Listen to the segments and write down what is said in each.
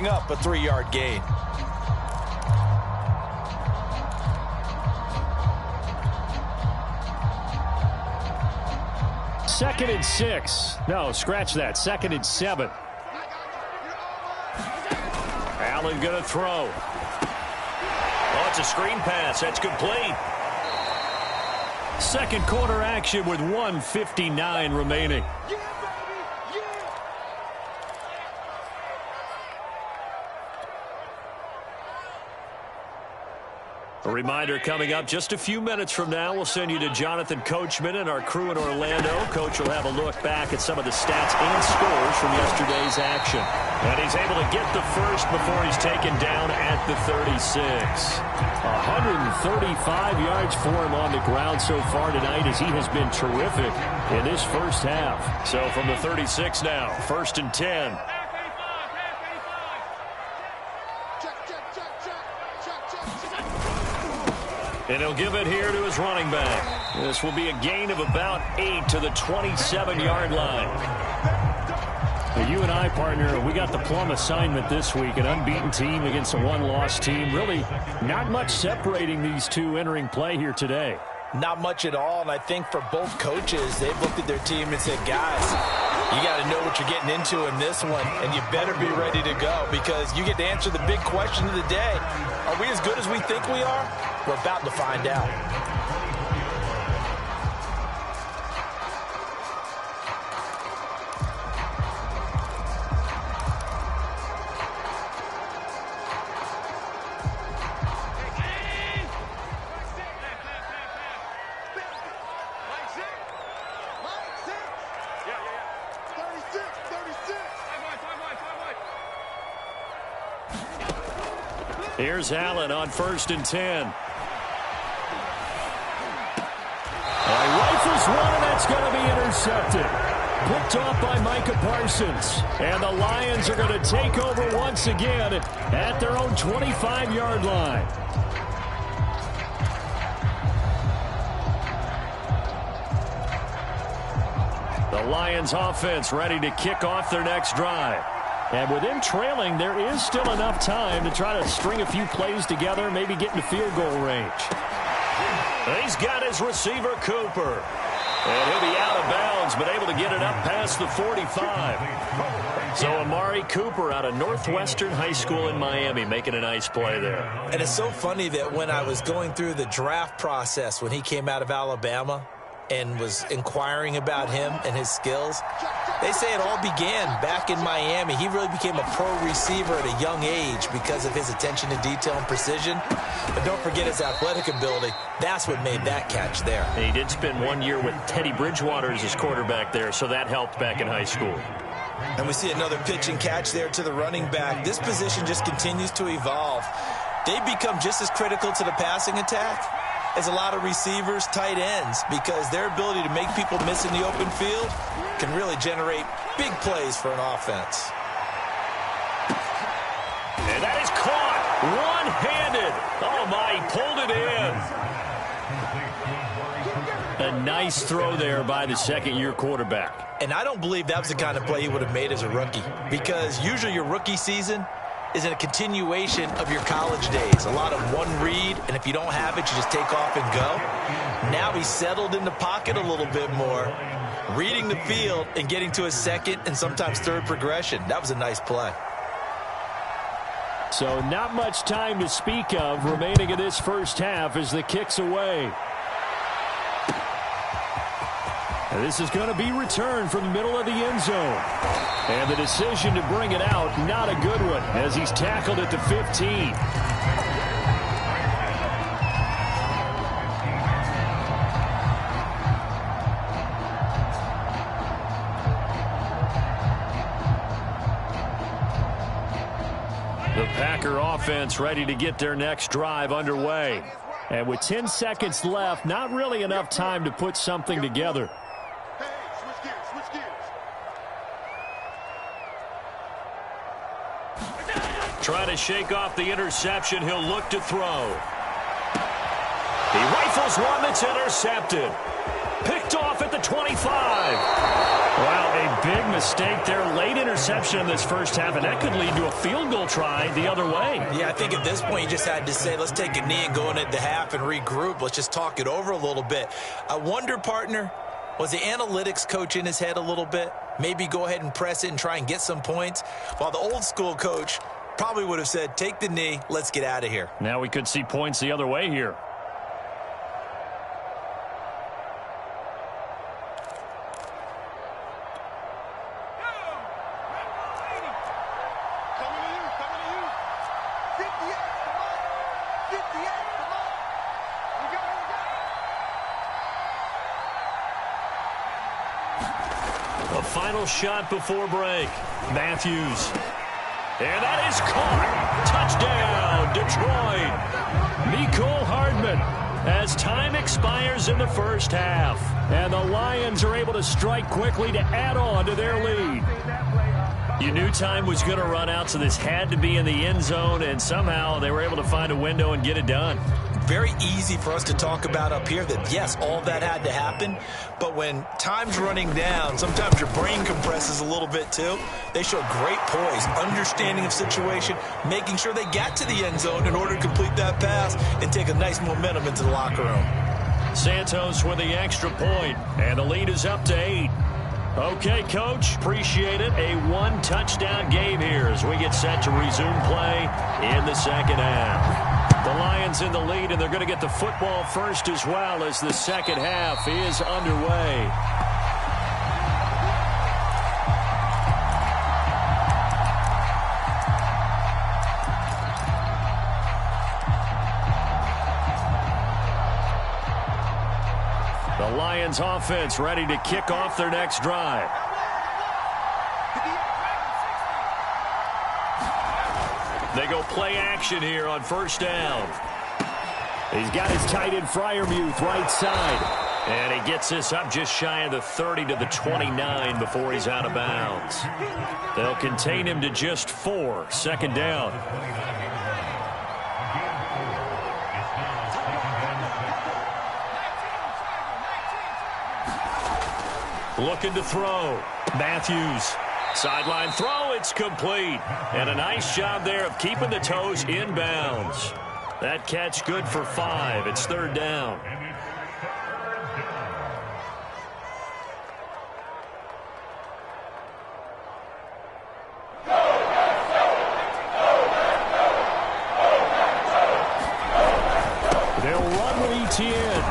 up a 3-yard gain. Second and 6. No, scratch that. Second and 7. Allen going to throw. Oh, it's a screen pass. That's complete. Second quarter action with 1:59 remaining. A reminder coming up just a few minutes from now. We'll send you to Jonathan Coachman and our crew in Orlando. Coach will have a look back at some of the stats and scores from yesterday's action. And he's able to get the first before he's taken down at the 36. 135 yards for him on the ground so far tonight as he has been terrific in this first half. So from the 36 now, 1st and 10. And he'll give it here to his running back. This will be a gain of about 8 to the 27-yard line. Now, you and I, partner, we got the plum assignment this week. An unbeaten team against a one-loss team. Really not much separating these two entering play here today. Not much at all, and I think for both coaches, they've looked at their team and said, guys, you got to know what you're getting into in this one, and you better be ready to go because you get to answer the big question of the day. Are we as good as we think we are? We're about to find out. Here's Allen on 1st and 10. Rifles one, and that's going to be intercepted. Picked off by Micah Parsons. And the Lions are going to take over once again at their own 25-yard line. The Lions offense ready to kick off their next drive. And with them trailing, there is still enough time to try to string a few plays together, maybe get into field goal range. He's got his receiver, Cooper. And he'll be out of bounds, but able to get it up past the 45. So Amari Cooper out of Northwestern High School in Miami making a nice play there. And it's so funny that when I was going through the draft process when he came out of Alabama and was inquiring about him and his skills, they say it all began back in Miami. He really became a pro receiver at a young age because of his attention to detail and precision. But don't forget his athletic ability. That's what made that catch there. And he did spend 1 year with Teddy Bridgewater as his quarterback there, so that helped back in high school. And we see another pitch and catch there to the running back. This position just continues to evolve. They become just as critical to the passing attack as a lot of receivers, tight ends, because their ability to make people miss in the open field can really generate big plays for an offense. And that is caught one-handed. Oh, my, he pulled it in. A nice throw there by the second-year quarterback. And I don't believe that was the kind of play he would have made as a rookie, because usually your rookie season is a continuation of your college days. A lot of one read, and if you don't have it, you just take off and go. Now he's settled in the pocket a little bit more, reading the field and getting to his second and sometimes third progression. That was a nice play. So not much time to speak of remaining in this first half as the kick's away. And this is going to be returned from the middle of the end zone. And the decision to bring it out, not a good one, as he's tackled at the 15. The Packer offense ready to get their next drive underway. And with 10 seconds left, not really enough time to put something together. Trying to shake off the interception. He'll look to throw. He rifles one that's intercepted. Picked off at the 25. Well, a big mistake there. Late interception in this first half, and that could lead to a field goal try the other way. Yeah, I think at this point you just had to say, let's take a knee and go into the half and regroup. Let's just talk it over a little bit. I wonder, partner, was the analytics coach in his head a little bit? Maybe go ahead and press it and try and get some points, while the old school coach probably would have said, take the knee, let's get out of here. Now we could see points the other way here. A final shot before break. Matthews. And that is caught. Touchdown, Detroit. Mecole Hardman as time expires in the first half. And the Lions are able to strike quickly to add on to their lead. You knew time was going to run out, so this had to be in the end zone, and somehow they were able to find a window and get it done. Very easy for us to talk about up here that, yes, all that had to happen, but when time's running down, sometimes your brain compresses a little bit too. They showed great poise, understanding of situation, making sure they got to the end zone in order to complete that pass and take a nice momentum into the locker room. Santos with the extra point, and the lead is up to 8. Okay, Coach, appreciate it. A one-touchdown game here as we get set to resume play in the second half. The Lions in the lead, and they're going to get the football first as well as the second half is underway. The Lions offense ready to kick off their next drive. They go play action here on first down. He's got his tight end Freiermuth right side. And he gets this up just shy of the 30 to the 29 before he's out of bounds. They'll contain him to just 4. Second down. Looking to throw. Matthews. Sideline throw, it's complete. And a nice job there of keeping the toes in bounds. That catch good for 5. It's third down. They'll run with Etienne.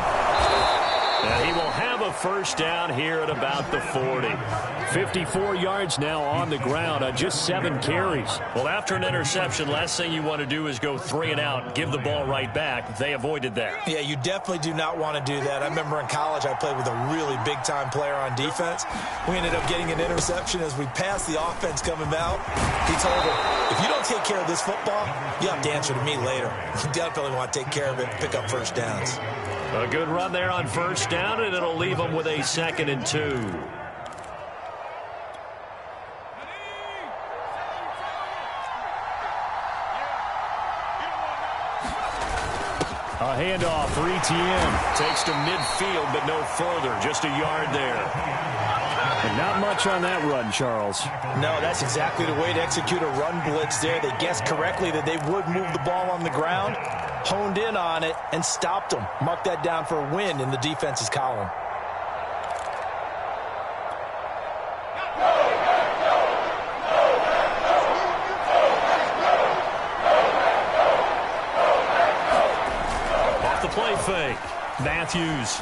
And he will have a first down here at about the 40. 54 yards now on the ground on just 7 carries. Well, after an interception, last thing you want to do is go 3 and out, give the ball right back. They avoided that. Yeah, you definitely do not want to do that. I remember in college I played with a really big-time player on defense. We ended up getting an interception as we passed the offense coming out. He told him, if you don't take care of this football, you have to answer to me later. You definitely want to take care of it, pick up first downs. A good run there on first down, and it'll leave them with a 2nd and 2. A handoff for Etienne. Takes to midfield, but no further. Just a yard there. And not much on that run, Charles. No, that's exactly the way to execute a run blitz there. They guessed correctly that they would move the ball on the ground, honed in on it, and stopped them. Mark that down for a win in the defense's column. Off the play fake. Matthews.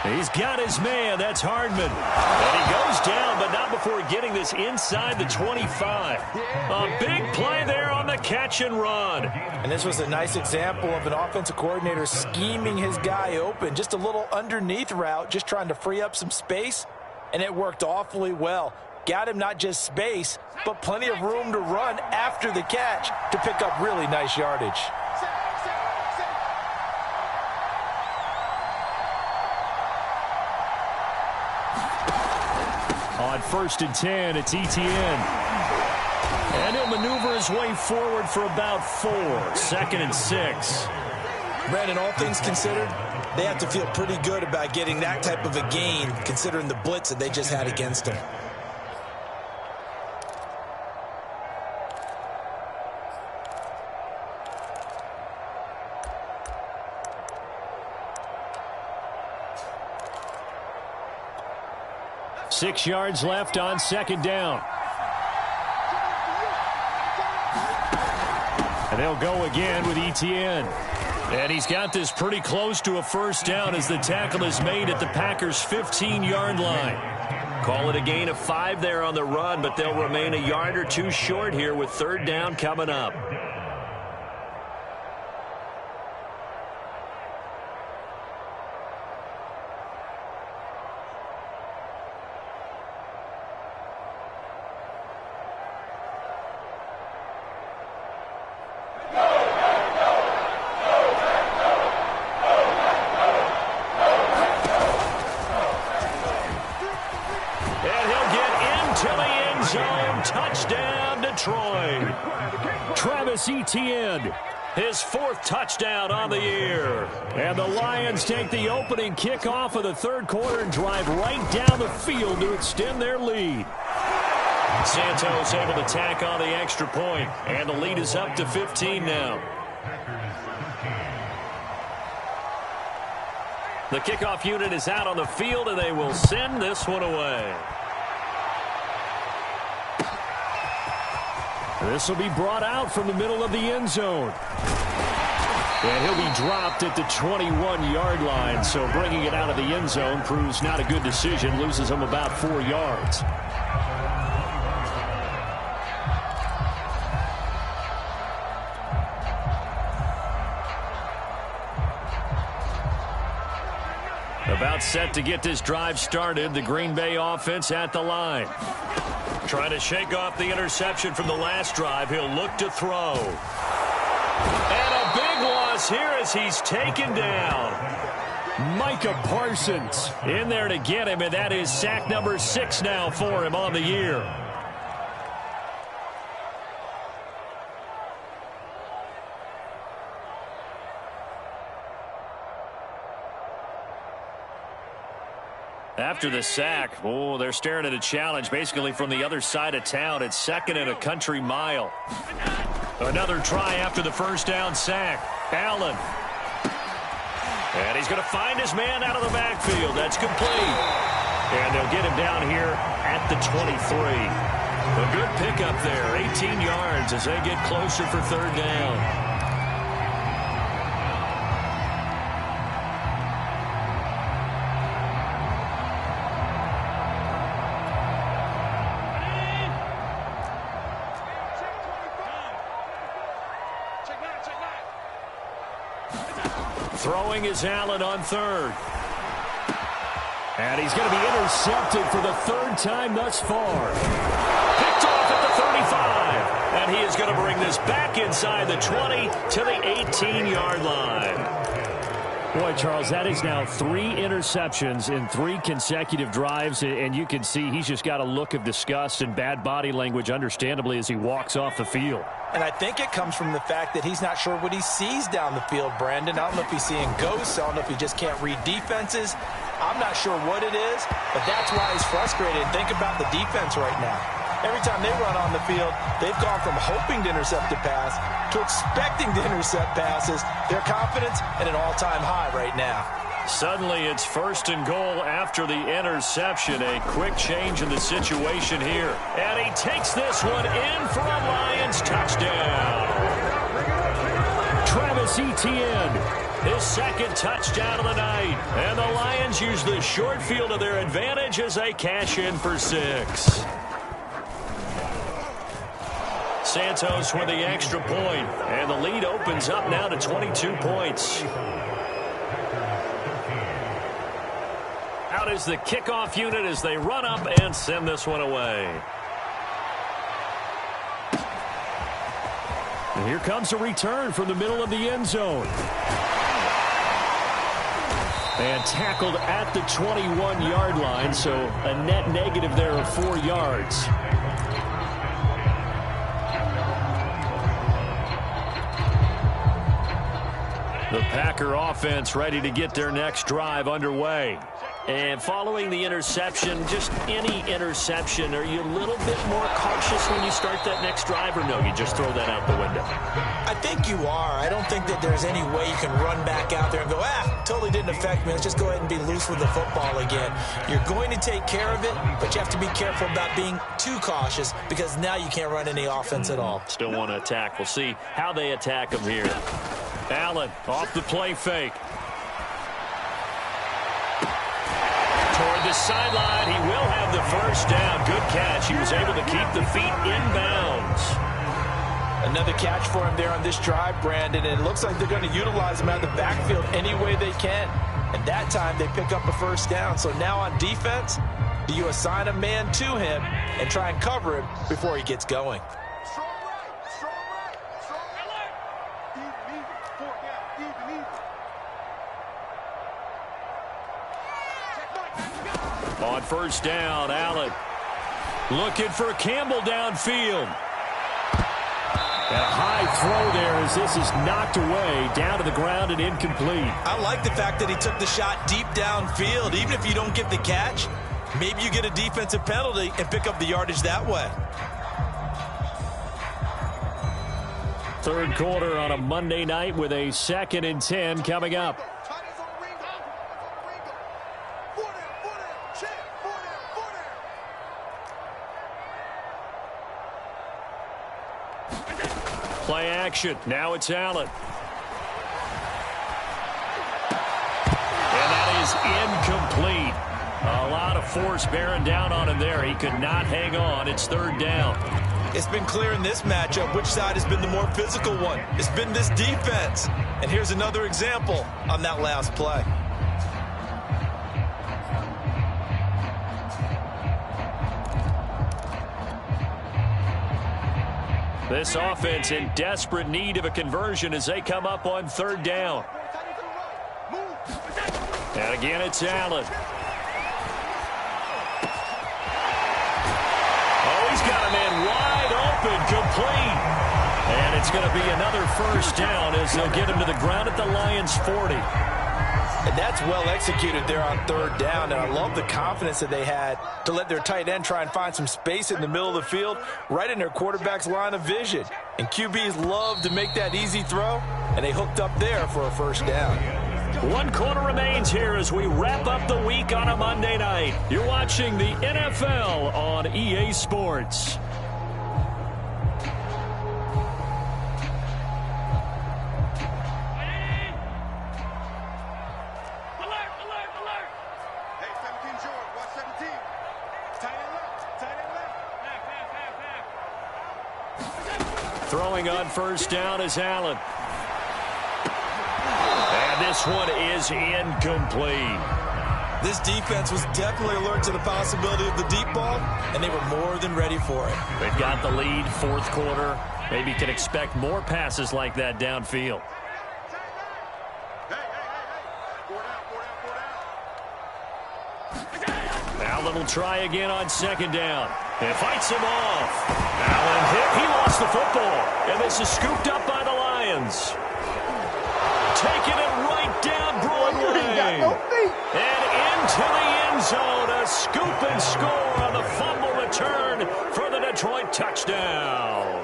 He's got his man. That's Hardman. And he goes down, but not before getting this inside the 25. A big play there on the catch and run. And this was a nice example of an offensive coordinator scheming his guy open. Just a little underneath route, just trying to free up some space, and it worked awfully well. Got him not just space, but plenty of room to run after the catch to pick up really nice yardage. On 1st and 10, it's Etienne. And he'll maneuver his way forward for about 4. 2nd and 6. Brandon, all things considered, they have to feel pretty good about getting that type of a gain, considering the blitz that they just had against them. 6 yards left on second down. And they'll go again with Etienne. And he's got this pretty close to a first down as the tackle is made at the Packers' 15-yard line. Call it a gain of 5 there on the run, but they'll remain a yard or two short here with third down coming up. Etienne, his 4th touchdown on the year. And the Lions take the opening kickoff of the third quarter and drive right down the field to extend their lead. Santos able to tack on the extra point, and the lead is up to 15 now. The kickoff unit is out on the field, and they will send this one away. This will be brought out from the middle of the end zone. And he'll be dropped at the 21-yard line, so bringing it out of the end zone proves not a good decision, loses him about 4 yards. About set to get this drive started, the Green Bay offense at the line. Trying to shake off the interception from the last drive. He'll look to throw. And a big loss here as he's taken down. Micah Parsons in there to get him, and that is sack number 6 now for him on the year. After the sack, they're staring at a challenge basically from the other side of town. It's 2nd and a country mile. Another try after the first down sack. Allen. And he's going to find his man out of the backfield. That's complete. And they'll get him down here at the 23. A good pickup there, 18 yards as they get closer for third down. Throwing is Allen on third. And he's going to be intercepted for the 3rd time thus far. Picked off at the 35. And he is going to bring this back inside the 20 to the 18-yard line. Boy, Charles, that is now 3 interceptions in 3 consecutive drives, and you can see he's just got a look of disgust and bad body language, understandably, as he walks off the field. And I think it comes from the fact that he's not sure what he sees down the field, Brandon. I don't know if he's seeing ghosts. I don't know if he just can't read defenses. I'm not sure what it is, but that's why he's frustrated. Think about the defense right now. Every time they run on the field, they've gone from hoping to intercept a pass to expecting to intercept passes. Their confidence at an all-time high right now. Suddenly it's 1st and goal after the interception. A quick change in the situation here. And he takes this one in for a Lions touchdown. Travis Etienne, his 2nd touchdown of the night. And the Lions use the short field to their advantage as they cash in for 6. Santos with the extra point, and the lead opens up now to 22 points. Out is the kickoff unit as they run up and send this one away. And here comes a return from the middle of the end zone. And tackled at the 21-yard line, so a net negative there of 4 yards. The Packer offense ready to get their next drive underway. And following the interception, just any interception, are you a little bit more cautious when you start that next drive, or no, you just throw that out the window? I think you are. I don't think that there's any way you can run back out there and go, totally didn't affect me. Let's just go ahead and be loose with the football again. You're going to take care of it, but you have to be careful about being too cautious because now you can't run any offense at all. Still want to attack. We'll see how they attack him here. Allen off the play fake. Toward the sideline, he will have the first down. Good catch. He was able to keep the feet inbounds. Another catch for him there on this drive, Brandon, and it looks like they're going to utilize him out of the backfield any way they can. And that time they pick up a first down. So now on defense, do you assign a man to him and try and cover him before he gets going? On first down, Allen looking for Campbell downfield. And a high throw there as this is knocked away, down to the ground and incomplete. I like the fact that he took the shot deep downfield. Even if you don't get the catch, maybe you get a defensive penalty and pick up the yardage that way. Third quarter on a Monday night with a 2nd and 10 coming up. Play action. Now it's Allen. And that is incomplete. A lot of force bearing down on him there. He could not hang on. It's third down. It's been clear in this matchup which side has been the more physical one. It's been this defense. And here's another example on that last play. This offense in desperate need of a conversion as they come up on third down. And again, it's Allen. Oh, he's got a man wide open, complete. And it's going to be another first down as they'll get him to the ground at the Lions' 40. And that's well executed there on third down. And I love the confidence that they had to let their tight end try and find some space in the middle of the field, right in their quarterback's line of vision. And QBs love to make that easy throw, and they hooked up there for a first down. 1 quarter remains here as we wrap up the week on a Monday night. You're watching the NFL on EA Sports. Throwing on first down is Allen. And this one is incomplete. This defense was definitely alert to the possibility of the deep ball, and they were more than ready for it. They've got the lead, fourth quarter. Maybe can expect more passes like that downfield. Allen will try again on second down. And fights him off. Allen hit. He lost the football. And this is scooped up by the Lions. Taking it right down Broadway. And into the end zone. A scoop and score on the fumble return for the Detroit touchdown.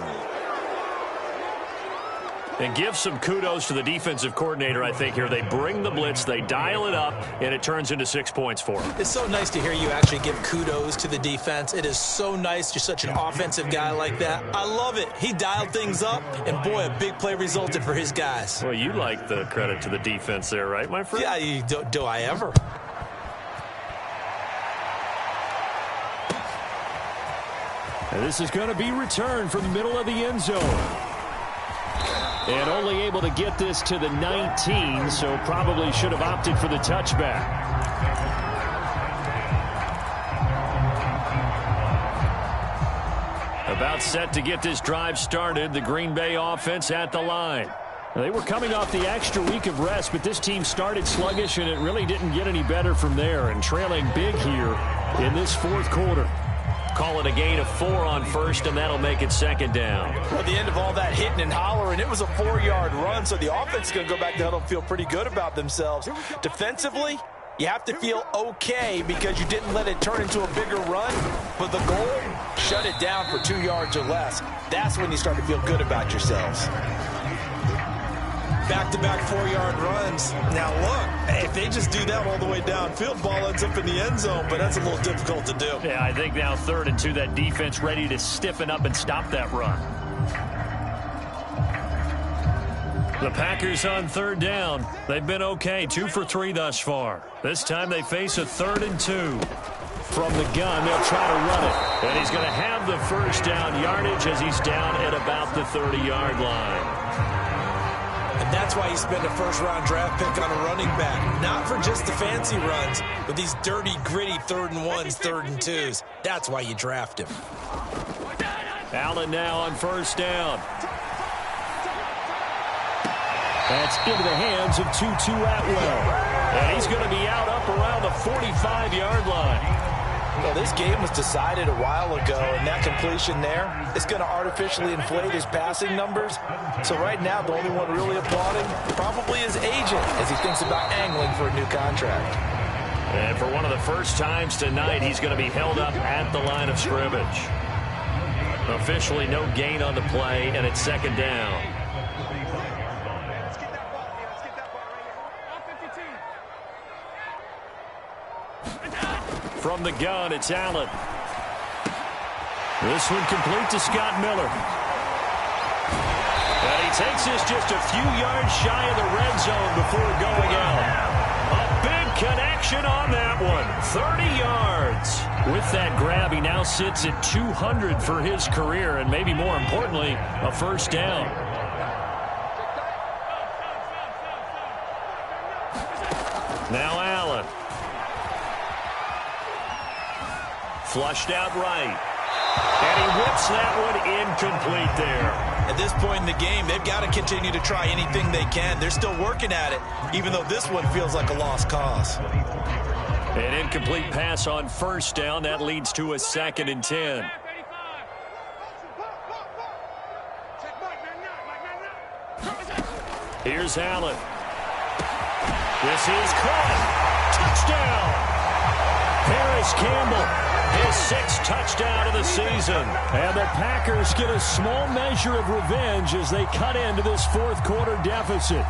And give some kudos to the defensive coordinator, I think, here. They bring the blitz, they dial it up, and it turns into 6 points for them. It's so nice to hear you actually give kudos to the defense. It is so nice. You're such an offensive guy like that. I love it. He dialed things up, and boy, a big play resulted for his guys. Well, you like the credit to the defense there, right, my friend? Yeah, do I ever? And this is going to be returned from the middle of the end zone. And only able to get this to the 19, so probably should have opted for the touchback. About set to get this drive started, the Green Bay offense at the line. They were coming off the extra week of rest, but this team started sluggish, and it really didn't get any better from there, and trailing big here in this fourth quarter. Call it a gain of 4 on first, and that'll make it second down. Well, at the end of all that hitting and hollering, it was a 4-yard run, so the offense is going to go back to huddle and feel pretty good about themselves. Defensively, You have to feel okay because you didn't let it turn into a bigger run, but the goal, shut it down for 2 yards or less. That's when you start to feel good about yourselves. Back-to-back 4-yard runs. Now look, if they just do that all the way downfield, ball ends up in the end zone, but that's a little difficult to do. Yeah, I think now 3rd and 2, that defense ready to stiffen up and stop that run. The Packers on 3rd down. They've been okay, 2 for 3 thus far. This time they face a 3rd and 2. From the gun, they'll try to run it. And he's going to have the first down yardage as he's down at about the 30-yard line. And that's why you spend a first-round draft pick on a running back. Not for just the fancy runs, but these dirty, gritty 3rd and 1s, 3rd and 2s. That's why you draft him. Allen now on first down. That's into the hands of Tutu Atwell. And he's going to be out up around the 45-yard line. Well, this game was decided a while ago, and that completion there is going to artificially inflate his passing numbers. So right now, the only one really applauding probably his agent as he thinks about angling for a new contract. And for one of the first times tonight, he's going to be held up at the line of scrimmage. Officially no gain on the play, and it's 2nd down. From the gun, it's Allen. This one complete to Scott Miller. And he takes this just a few yards shy of the red zone before going out. A big connection on that one. 30 yards. With that grab, he now sits at 200 for his career, and maybe more importantly, a first down. Now Allen. Flushed out right. And he whips that one incomplete there. At this point in the game, they've got to continue to try anything they can. They're still working at it, even though this one feels like a lost cause. An incomplete pass on first down. That leads to a 2nd and 10. Here's Allen. This is caught. Touchdown. Harris Campbell. His 6th touchdown of the season. And the Packers get a small measure of revenge as they cut into this 4th quarter deficit.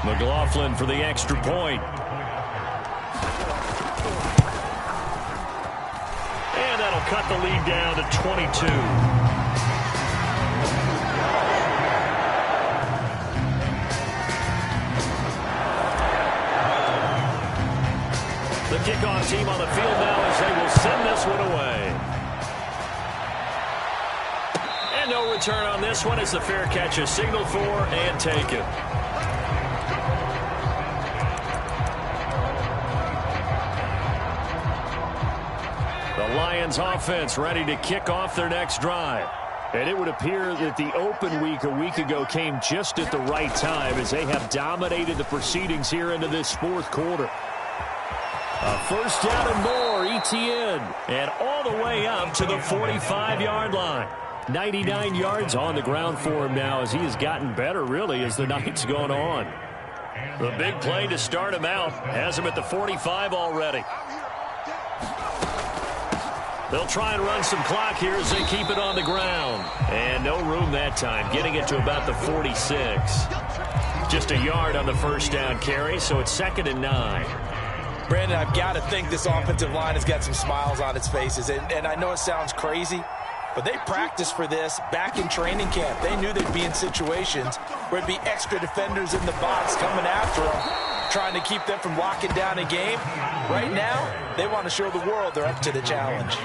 McLaughlin for the extra point. And that'll cut the lead down to 22. The kickoff team on the field now as they will send this one away. And no return on this one as the fair catch is signaled for and taken. The Lions offense ready to kick off their next drive. And it would appear that the open week a week ago came just at the right time as they have dominated the proceedings here into this 4th quarter. A first down and more, ETN, and all the way up to the 45-yard line. 99 yards on the ground for him now as he has gotten better, really, as the night's gone on. The big play to start him out has him at the 45 already. They'll try and run some clock here as they keep it on the ground. And no room that time, getting it to about the 46. Just a yard on the first down carry, so it's 2nd and 9. Brandon, I've got to think this offensive line has got some smiles on its faces. And I know it sounds crazy, but they practiced for this back in training camp. They knew they'd be in situations where there'd be extra defenders in the box coming after them, trying to keep them from locking down a game. Right now, they want to show the world they're up to the challenge.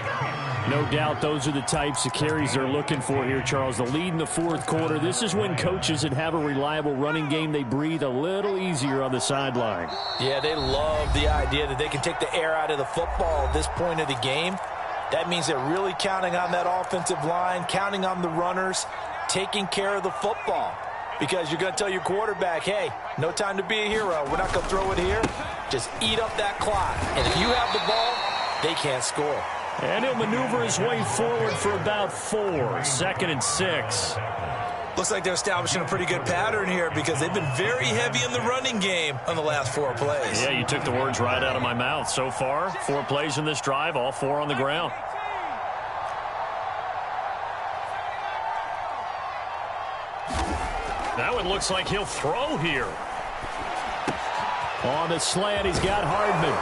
No doubt those are the types of carries they're looking for here, Charles. The lead in the 4th quarter. This is when coaches that have a reliable running game, they breathe a little easier on the sideline. Yeah, they love the idea that they can take the air out of the football at this point of the game. That means they're really counting on that offensive line, counting on the runners, taking care of the football. Because you're going to tell your quarterback, hey, no time to be a hero. We're not going to throw it here. Just eat up that clock. And if you have the ball, they can't score. And he'll maneuver his way forward for about 4. 2nd and 6. Looks like they're establishing a pretty good pattern here because they've been very heavy in the running game on the last 4 plays. Yeah, you took the words right out of my mouth. So far, 4 plays in this drive, all 4 on the ground. That one looks like he'll throw here. On the slant, he's got Hardman.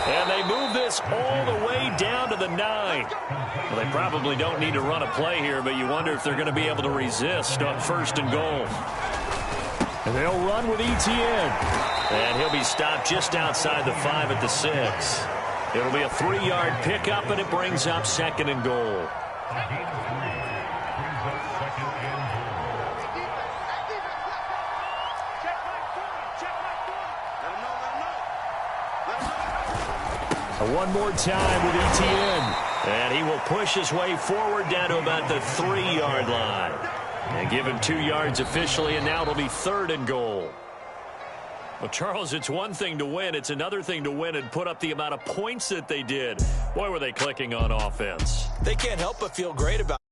And they move this all the way down to the 9. Well, they probably don't need to run a play here, but you wonder if they're going to be able to resist on 1st and goal. And they'll run with Etienne. And he'll be stopped just outside the 5 at the 6. It'll be a 3-yard pickup, and it brings up 2nd and goal. One more time with Etienne. And he will push his way forward down to about the 3-yard line. And give him 2 yards officially, and now it'll be 3rd and goal. Well, Charles, it's one thing to win. It's another thing to win and put up the amount of points that they did. Boy, were they clicking on offense. They can't help but feel great about it.